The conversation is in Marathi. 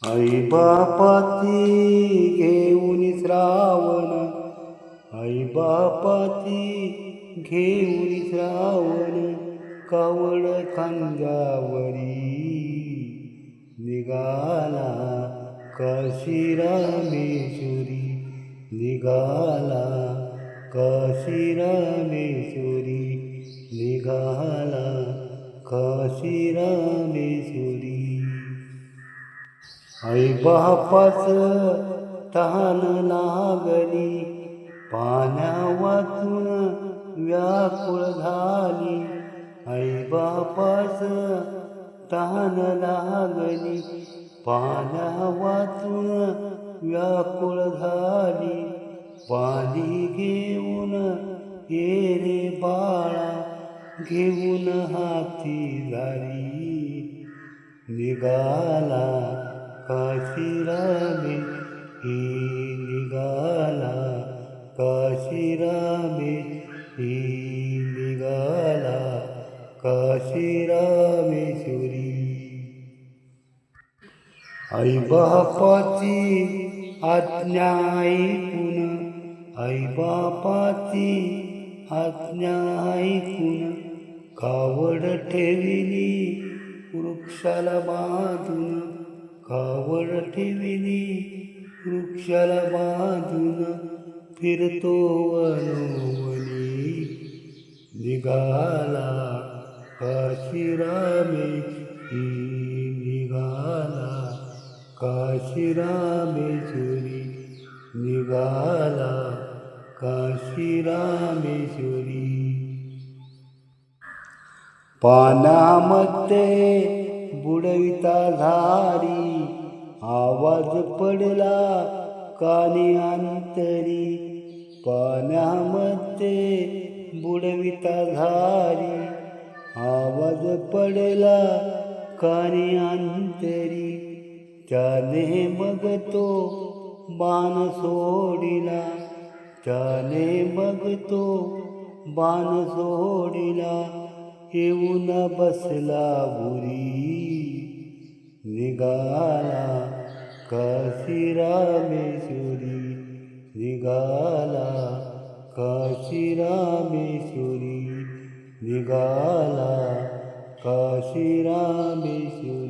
आई बापाची घेऊन श्रावण, आई बापाची घेऊन श्रावण, कावड खांद्यावरी निघाला काशी रामेश्वरी, निघाला काशी रामेश्वरी, निघाला काशी रामेश्वरी. आई बापाच तहान लागली, पाण्या वाचून व्याकुळ झाली. आई बापाच तहान लागली, पाण्या वाचून व्याकुळ झाली. पाणी घेऊन ये रे बाळा, घेऊन हाती झाली, निघाला काशी रामेश्वरी, निघाला काशी रामेश्वरी, निघाला काशी रामेश्वरी. आई बापाची आज्ञा ऐकून, आई बापाची आज्ञा ऐकून, कावड ठेविली वृक्षाला बांधून, कावड ठेविली वृक्षाला बांधून, फिरतो वनोवनी, निघाला काशी रामेश्वरी, निघाला काशी रामेश्वरी, निघाला काशी रामेश्वरी. पाण्यामध्ये बुडविता झारी, आवाज पडला कानी अंतरी. पाण्यामध्ये बुडविता झारी, आवाज पडला कानी अंतरी. त्याने मग तो बाण सोडिला, त्याने मग तो बाण सोडिला, येऊन बसला बुरी, निघाला काशी रामेश्वरी, निघाला काशी रामेश्वरी, निघाला काशी रामेश्वरी.